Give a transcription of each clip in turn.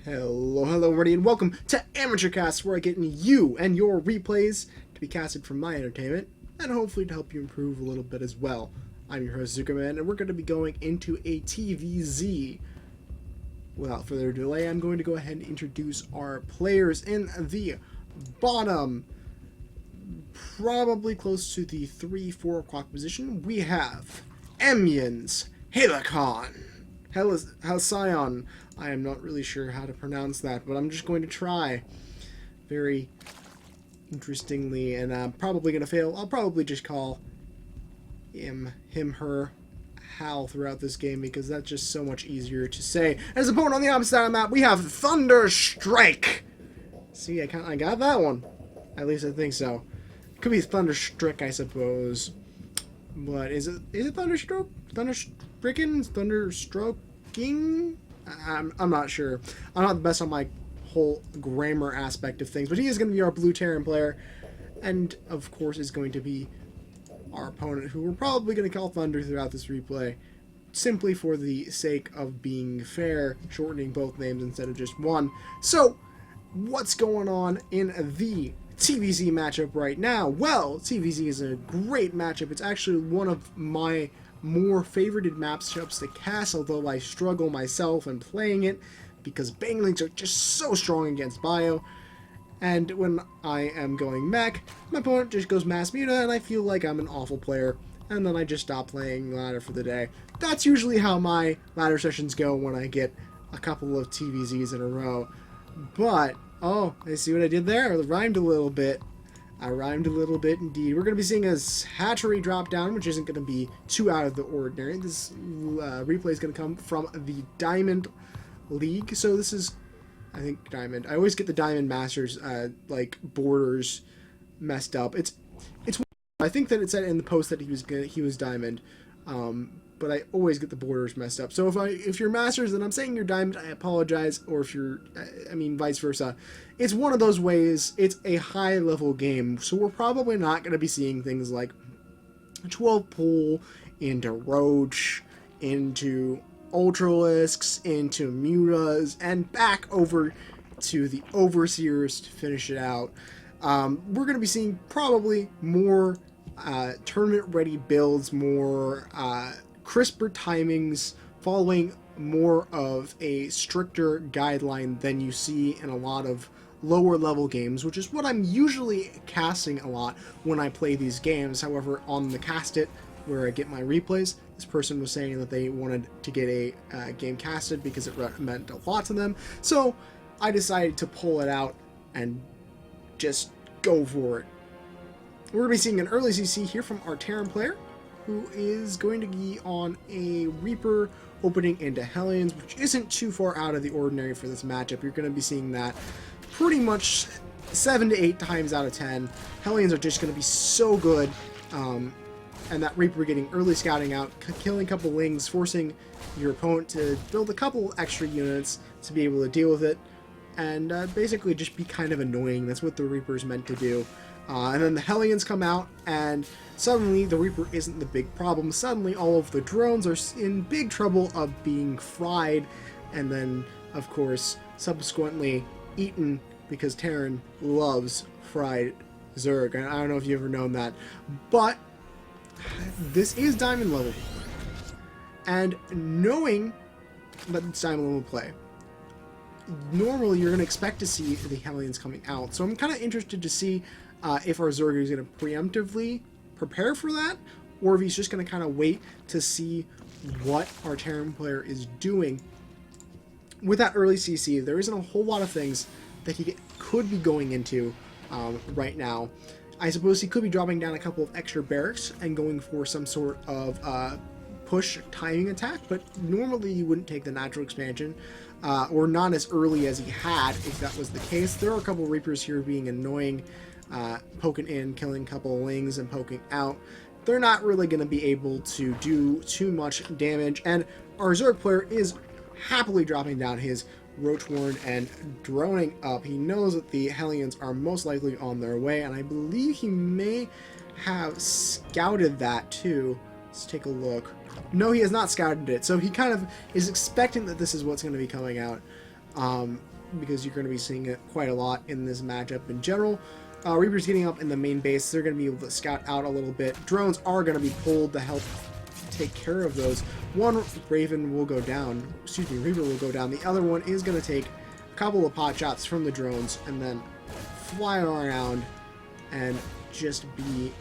Hello, everybody, and welcome to Amateur Cast, where I get you and your replays to be casted for my entertainment, and hopefully to help you improve a little bit as well. I'm your host, ZookaMan, and we're going to be going into a TVZ. Without further delay, I'm going to go ahead and introduce our players in the bottom, probably close to the 3-4 o'clock position. We have Emians, Halcyon. I am not really sure how to pronounce that, but I'm just going to try. Very interestingly, and I'm probably going to fail. I'll probably just call him, her, Hal throughout this game because that's just so much easier to say. As opponent on the opposite side of the map, we have Thunderstryk. See, I got that one. At least I think so. Could be Thunderstryk, I suppose. But is it Thunderstroke? Thunderstroking? I'm not sure. I'm not the best on my whole grammar aspect of things, but he is going to be our blue Terran player, and of course is going to be our opponent, who we're probably going to call Thunder throughout this replay, simply for the sake of being fair, shortening both names instead of just one. So, what's going on in the TVZ matchup right now? Well, TVZ is a great matchup. It's actually one of my more favorited matchups to cast, although I struggle myself in playing it because banglings are just so strong against bio. And when I am going mech, my opponent just goes mass muta and I feel like I'm an awful player, and then I just stop playing ladder for the day. That's usually how my ladder sessions go when I get a couple of TVZs in a row. But, oh, I see what I did there? I rhymed a little bit. I rhymed a little bit indeed. We're going to be seeing a hatchery drop down, which isn't going to be too out of the ordinary. This replay is going to come from the Diamond League. So this is, I think, Diamond. I always get the Diamond Masters, like, borders messed up. It's. I think that it said in the post that he was Diamond, but I always get the borders messed up. So if you're Masters and I'm saying you're Diamond, I apologize. Or if you're, I mean, vice versa. It's one of those ways. It's a high-level game, so we're probably not going to be seeing things like 12 pull into Roach, into Ultralisks, into Mutas, and back over to the Overseers to finish it out. We're going to be seeing probably more tournament-ready builds, more crisper timings, following more of a stricter guideline than you see in a lot of lower level games, which is what I'm usually casting a lot when I play these games. However, on the Cast It, where I get my replays, this person was saying that they wanted to get a game casted because it meant a lot to them, so I decided to pull it out and just go for it. We're going to be seeing an early CC here from our Terran player, who is going to be on a Reaper opening into Hellions, which isn't too far out of the ordinary for this matchup. You're going to be seeing that pretty much 7 to 8 times out of 10. Hellions are just going to be so good, and that Reaper getting early scouting out, killing a couple Lings, forcing your opponent to build a couple extra units to be able to deal with it, and basically just be kind of annoying. That's what the Reaper's meant to do. And then the Hellions come out, and suddenly the Reaper isn't the big problem. Suddenly all of the drones are in big trouble of being fried, and then, of course, subsequently eaten, because Terran loves fried Zerg. I don't know if you've ever known that, but this is Diamond level. And knowing that it's Diamond level play, normally you're going to expect to see the Hellions coming out. So I'm kind of interested to see if our Zerg is going to preemptively prepare for that, or if he's just going to kind of wait to see what our Terran player is doing. With that early CC, there isn't a whole lot of things that he could be going into right now. I suppose he could be dropping down a couple of extra barracks and going for some sort of push timing attack, but normally you wouldn't take the natural expansion, or not as early as he had if that was the case. There are a couple of Reapers here being annoying, poking in, killing a couple of Lings, and poking out. They're not really going to be able to do too much damage, and our Zerg player is happily dropping down his Roach Warren and droning up. He knows that the Hellions are most likely on their way, and I believe he may have scouted that too. Let's take a look. No, he has not scouted it, so he kind of is expecting that this is what's going to be coming out. because you're going to be seeing it quite a lot in this matchup in general. Reapers getting up in the main base, they're going to be able to scout out a little bit. Drones are going to be pulled to help take care of those. One Raven will go down, excuse me, Reaper will go down. The other one is going to take a couple of pot shots from the drones and then fly around and just be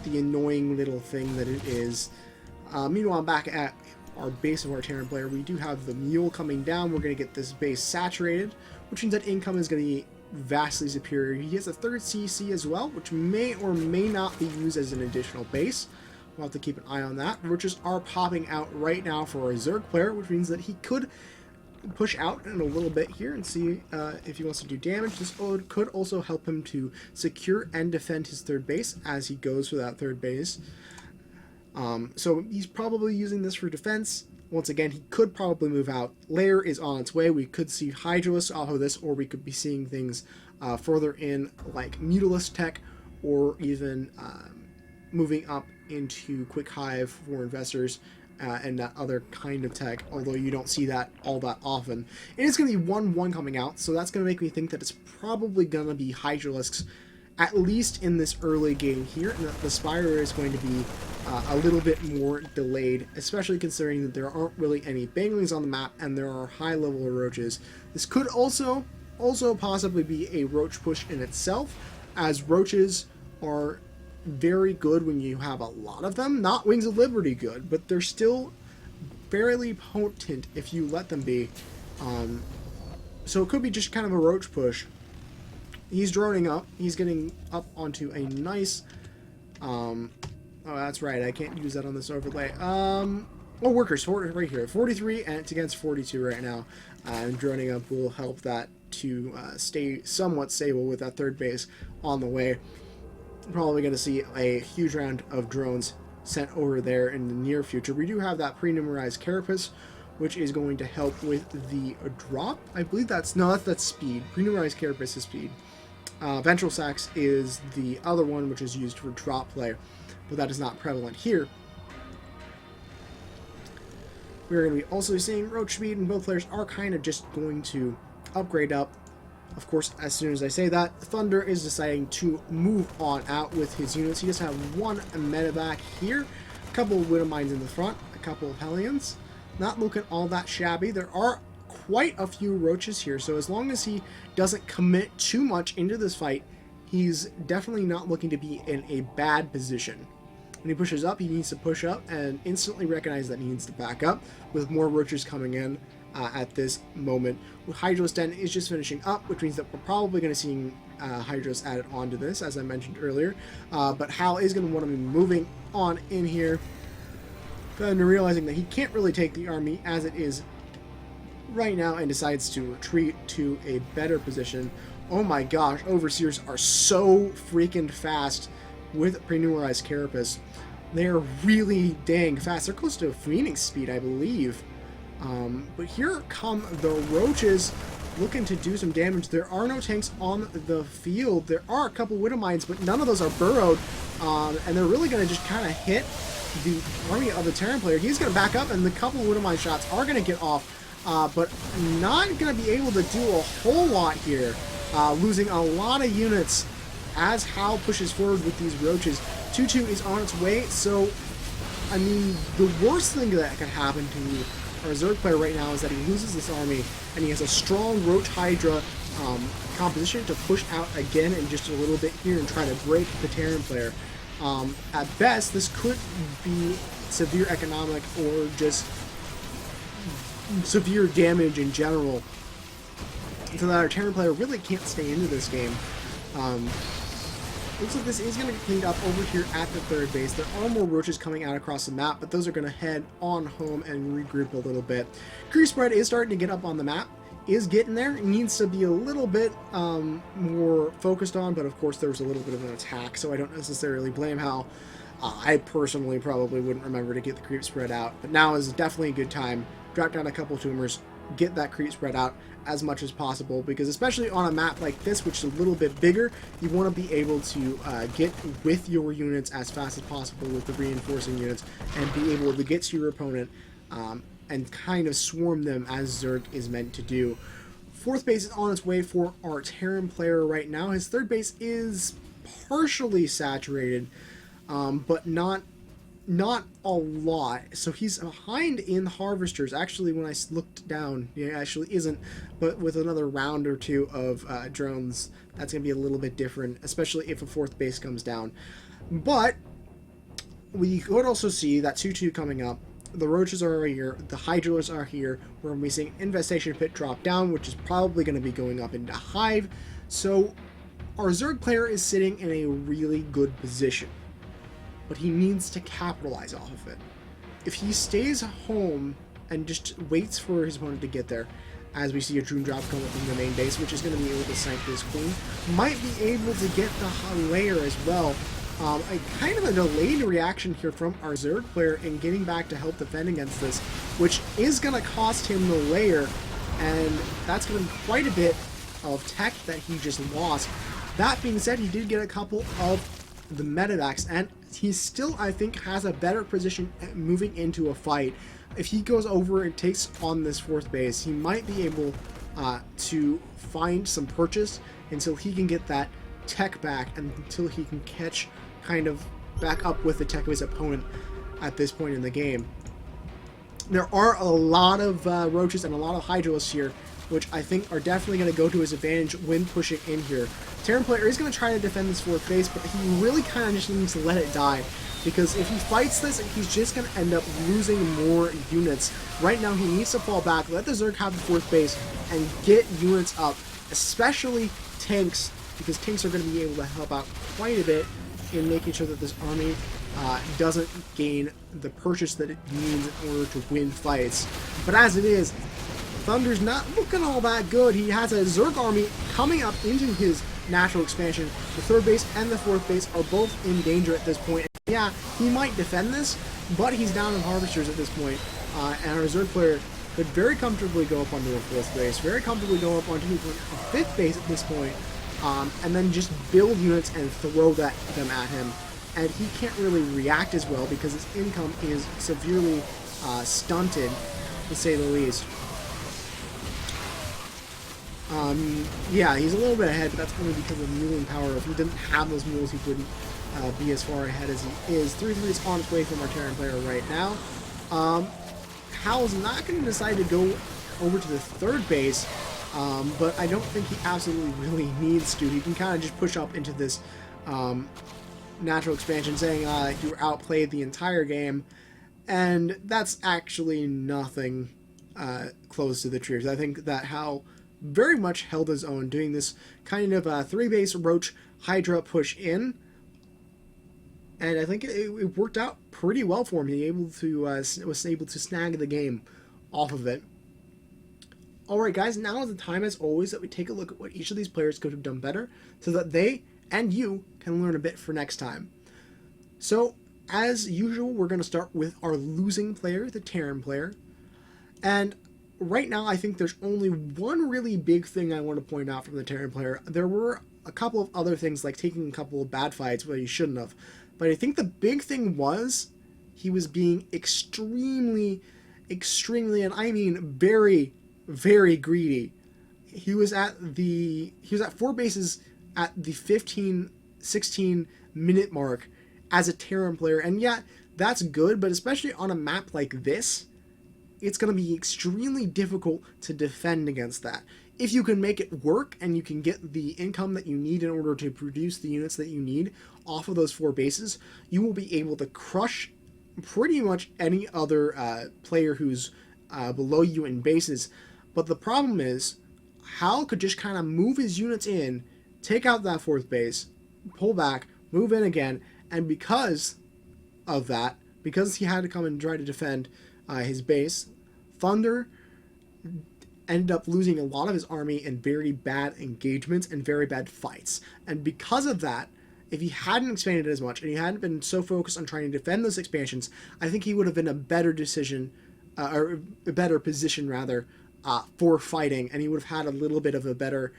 the annoying little thing that it is. Meanwhile, back at our base of our Terran player, we do have the mule coming down. We're going to get this base saturated, which means that income is going to be vastly superior. He has a third CC as well, which may or may not be used as an additional base. We'll have to keep an eye on that. Roaches are popping out right now for our Zerg player, which means that he could push out in a little bit here and see if he wants to do damage. This could also help him to secure and defend his third base as he goes for that third base. So he's probably using this for defense. Once again, he could probably move out. Lair is on its way. We could see Hydralisk off of this, or we could be seeing things further in like Mutalisk tech, or even moving up into Quick Hive for investors and that other kind of tech, although you don't see that all that often. It is going to be 1-1 coming out, so that's going to make me think that it's probably going to be Hydralisks, at least in this early game here, and that the Spire is going to be a little bit more delayed, especially considering that there aren't really any banglings on the map and there are high level of roaches. This could also possibly be a roach push in itself, as roaches are very good when you have a lot of them. Not Wings of Liberty good, but they're still fairly potent if you let them be. So it could be just kind of a roach push. He's droning up. He's getting up onto a nice... oh, that's right. I can't use that on this overlay. Oh, workers, right here. 43, and it's against 42 right now. And droning up will help that to stay somewhat stable with that third base on the way. Probably going to see a huge round of drones sent over there in the near future. We do have that pre-numerized carapace, which is going to help with the drop. I believe that's... no, that's speed. Pre-numerized carapace is speed. Ventral Sacs is the other one, which is used for drop play, but that is not prevalent here. We're going to be also seeing roach speed, and both players are kind of just going to upgrade up. Of course, as soon as I say that, Thunder is deciding to move on out with his units. He does have one medevac here, a couple of Widow Mines in the front, a couple of Hellions. Not looking all that shabby. There are quite a few roaches here, so as long as he doesn't commit too much into this fight, he's definitely not looking to be in a bad position. When he pushes up, he needs to push up and instantly recognize that he needs to back up, with more roaches coming in at this moment. Hydralisk Den is just finishing up, which means that we're probably going to see Hydralisk added onto this, as I mentioned earlier. But Hal is going to want to be moving on in here, and realizing that he can't really take the army as it is right now, and decides to retreat to a better position. Oh my gosh, Overseers are so freaking fast with pre-numerized carapace. They're really dang fast. They're close to Phoenix speed, I believe. But here come the roaches looking to do some damage. There are no tanks on the field. There are a couple Widow Mines, but none of those are burrowed. And they're really going to just kind of hit the army of the Terran player. He's going to back up, and the couple of Widow Mine shots are going to get off. But not going to be able to do a whole lot here. Losing a lot of units as Hal pushes forward with these roaches. 2-2 is on its way, so, I mean, the worst thing that could happen to our Zerg player right now is that he loses this army, and he has a strong Roach Hydra composition to push out again in just a little bit here and try to break the Terran player. At best, this could be severe economic or just severe damage in general, so that our Terran player really can't stay into this game. Looks like this is going to get cleaned up over here at the third base. There are more roaches coming out across the map, but those are going to head on home and regroup a little bit. Creep spread is starting to get up on the map, is getting there. It needs to be a little bit more focused on, but of course there was a little bit of an attack, so I don't necessarily blame Hal. I personally probably wouldn't remember to get the creep spread out, but now is definitely a good time. Drop down a couple tumors, get that creep spread out as much as possible, because especially on a map like this, which is a little bit bigger, you want to be able to get with your units as fast as possible with the reinforcing units, and be able to get to your opponent and kind of swarm them as Zerg is meant to do. Fourth base is on its way for our Terran player right now. His third base is partially saturated, but not a lot. So he's behind in harvesters. Actually, when I looked down, he actually isn't. But with another round or two of drones, that's going to be a little bit different, especially if a fourth base comes down. But we could also see that 2-2 coming up. The roaches are here. The hydras are here. We're going to be seeing infestation pit drop down, which is probably going to be going up into hive. So our Zerg player is sitting in a really good position, but he needs to capitalize off of it. If he stays home and just waits for his opponent to get there, as we see a drone drop come up from the main base, which is going to be able to snipe his queen, might be able to get the layer as well. A kind of a delayed reaction here from our Zerg player in getting back to help defend against this, which is going to cost him the layer, and that's going to be quite a bit of tech that he just lost. That being said, he did get a couple of the medevacs, and he still, I think, has a better position moving into a fight. If he goes over and takes on this fourth base, he might be able to find some purchase until he can get that tech back, and until he can catch kind of back up with the tech of his opponent at this point in the game. There are a lot of roaches and a lot of hydras here, which I think are definitely going to go to his advantage when pushing in here. Terran player is going to try to defend this fourth base, but he really kind of just needs to let it die, because if he fights this, he's just going to end up losing more units. Right now, he needs to fall back, let the Zerg have the fourth base, and get units up, especially tanks, because tanks are going to be able to help out quite a bit in making sure that this army doesn't gain the purchase that it needs in order to win fights. But as it is, Thunder's not looking all that good. He has a Zerg army coming up into his natural expansion. The third base and the fourth base are both in danger at this point. Yeah, he might defend this, but he's down in harvesters at this point. And our Zerg player could very comfortably go up onto a fourth base, very comfortably go up onto a fifth base at this point, and then just build units and throw them at him. And he can't really react as well because his income is severely stunted, to say the least. Yeah, he's a little bit ahead, but that's only because of muling power. If he didn't have those mules, he wouldn't be as far ahead as he is. 3-3 is on its way from our Terran player right now. Hal's not going to decide to go over to the third base, but I don't think he absolutely really needs to. He can kind of just push up into this natural expansion, saying you were outplayed the entire game, and that's actually nothing close to the truth. I think that Hal very much held his own, doing this kind of three-base Roach Hydra push in, and I think it worked out pretty well for him. He was able to snag the game off of it. Alright guys, now is the time as always that we take a look at what each of these players could have done better, so that they and you can learn a bit for next time. So, as usual, we're going to start with our losing player, the Terran player, and right now, I think there's only one really big thing I want to point out from the Terran player. There were a couple of other things, like taking a couple of bad fights where he shouldn't have. But I think the big thing was he was being extremely, and I mean very, very greedy. He was at 4 bases at the 15, 16 minute mark as a Terran player. And yeah, that's good, but especially on a map like this, it's going to be extremely difficult to defend against that. If you can make it work and you can get the income that you need in order to produce the units that you need off of those 4 bases, you will be able to crush pretty much any other player who's below you in bases. But the problem is, Hal could just kind of move his units in, take out that 4th base, pull back, move in again, and because of that, because he had to come and try to defend his base, Thunder ended up losing a lot of his army in very bad engagements and very bad fights. And because of that, if he hadn't expanded as much and he hadn't been so focused on trying to defend those expansions, I think he would have been a better decision, or a better position rather, for fighting, and he would have had a little bit of a better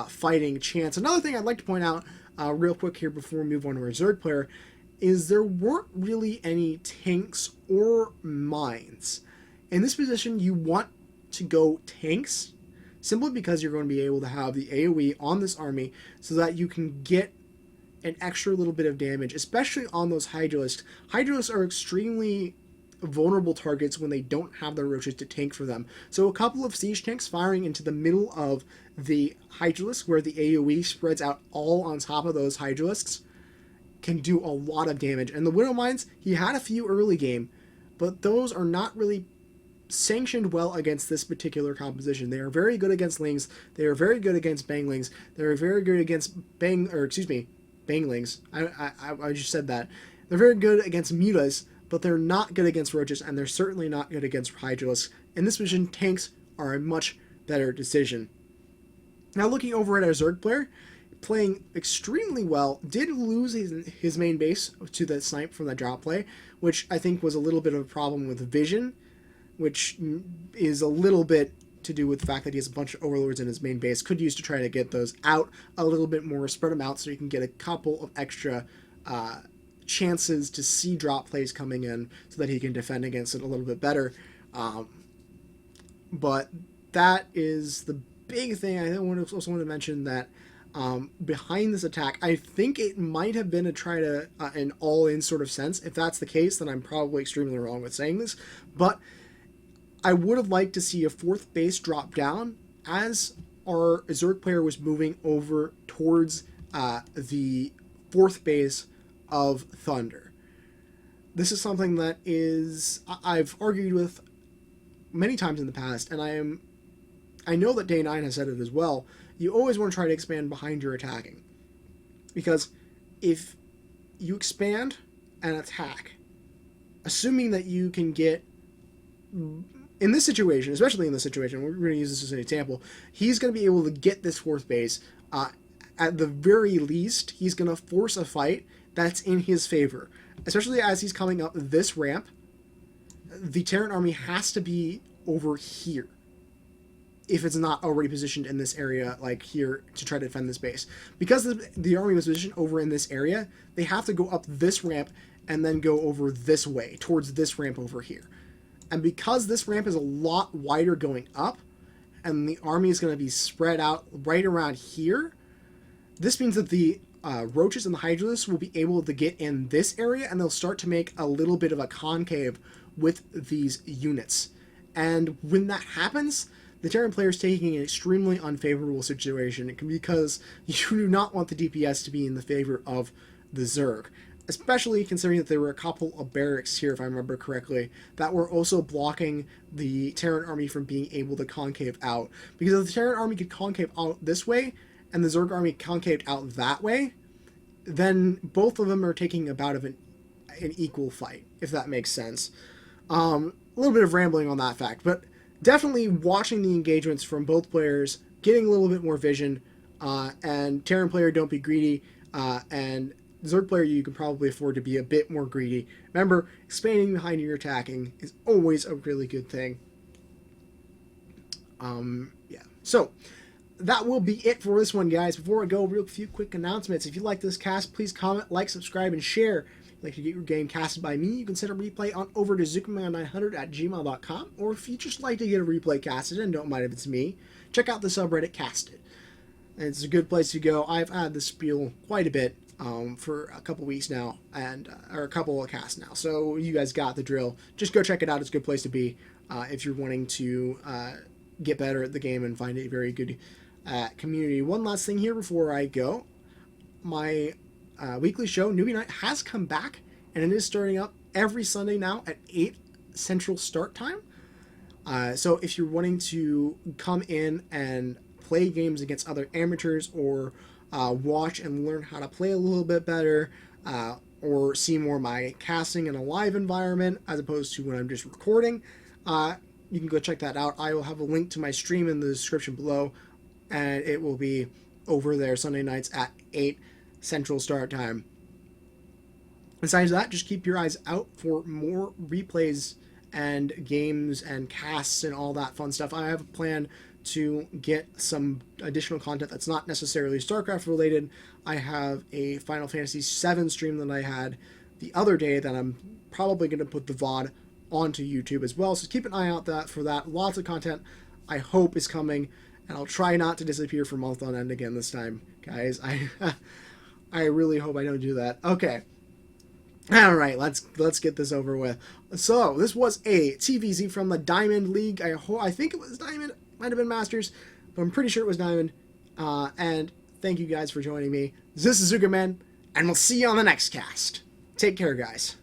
fighting chance. Another thing I'd like to point out real quick here before we move on to our Zerg player is there weren't really any tanks or mines. In this position, you want to go tanks simply because you're going to be able to have the AoE on this army so that you can get an extra little bit of damage, especially on those Hydralisks. Hydralisks are extremely vulnerable targets when they don't have the roaches to tank for them. So a couple of siege tanks firing into the middle of the Hydralisk, where the AoE spreads out all on top of those Hydralisks, can do a lot of damage. And the Widow Mines, he had a few early game, but those are not really sanctioned well against this particular composition. They are very good against Lings. They are very good against Banglings. They are very good against Banglings. I just said that. They're very good against Mutas, but they're not good against Roaches, and they're certainly not good against Hydralisks. In this position, tanks are a much better decision. Now, looking over at our Zerg player, playing extremely well, did lose his main base to the snipe from the drop play, which I think was a little bit of a problem with vision, which is a little bit to do with the fact that he has a bunch of overlords in his main base. Could use to try to get those out a little bit more, spread them out so you can get a couple of extra chances to see drop plays coming in so that he can defend against it a little bit better. But that is the big thing. I also want to mention that behind this attack, I think it might have been an all-in sort of sense. If that's the case, then I'm probably extremely wrong with saying this. But I would have liked to see a fourth base drop down as our Zerg player was moving over towards the fourth base of Thunder. This is something that I've argued with many times in the past, and I know that Day 9 has said it as well. You always want to try to expand behind your attacking, because if you expand and attack, assuming that you can get, in this situation, especially in this situation, we're going to use this as an example, he's going to be able to get this fourth base. At the very least, he's going to force a fight that's in his favor, especially as he's coming up this ramp. The Terran army has to be over here if it's not already positioned in this area, like here, to try to defend this base. Because the army was positioned over in this area, they have to go up this ramp and then go over this way, towards this ramp over here. And because this ramp is a lot wider going up, and the army is going to be spread out right around here, this means that the Roaches and the Hydralisks will be able to get in this area, and they'll start to make a little bit of a concave with these units. And when that happens, the Terran player is taking an extremely unfavorable situation because you do not want the DPS to be in the favor of the Zerg, especially considering that there were a couple of barracks here, if I remember correctly, that were also blocking the Terran army from being able to concave out. Because if the Terran army could concave out this way, and the Zerg army concaved out that way, then both of them are taking about an equal fight, if that makes sense. A little bit of rambling on that fact, but definitely watching the engagements from both players, getting a little bit more vision, and Terran player, don't be greedy, and Zerg player, you can probably afford to be a bit more greedy. Remember, expanding behind your attacking is always a really good thing. Yeah. So, that will be it for this one, guys. Before I go, real few quick announcements. If you like this cast, please comment, like, subscribe, and share. If you'd like to get your game casted by me, you can send a replay on over to ZookaMan900@gmail.com. Or if you just like to get a replay casted and don't mind if it's me, check out the subreddit Casted. And it's a good place to go. I've had this spiel quite a bit for a couple weeks now, or a couple of casts now. So you guys got the drill. Just go check it out. It's a good place to be if you're wanting to get better at the game and find a very good community. One last thing here before I go. My weekly show, Newbie Night, has come back, and it is starting up every Sunday now at 8 Central Start Time. So if you're wanting to come in and play games against other amateurs, or watch and learn how to play a little bit better, or see more of my casting in a live environment as opposed to when I'm just recording, you can go check that out. I will have a link to my stream in the description below, and it will be over there Sunday nights at 8 Central Start Time. Besides that, just keep your eyes out for more replays and games and casts and all that fun stuff. I have a plan to get some additional content that's not necessarily StarCraft related. I have a Final Fantasy VII stream that I had the other day that I'm probably going to put the VOD onto YouTube as well. So keep an eye out for that. Lots of content, I hope, is coming. And I'll try not to disappear for month on end again this time, guys. I really hope I don't do that. Okay. All right, let's get this over with. So this was a TVZ from the Diamond League. I think it was Diamond, might have been Masters, but I'm pretty sure it was Diamond. And thank you guys for joining me. This is ZookaMan, and we'll see you on the next cast. Take care, guys.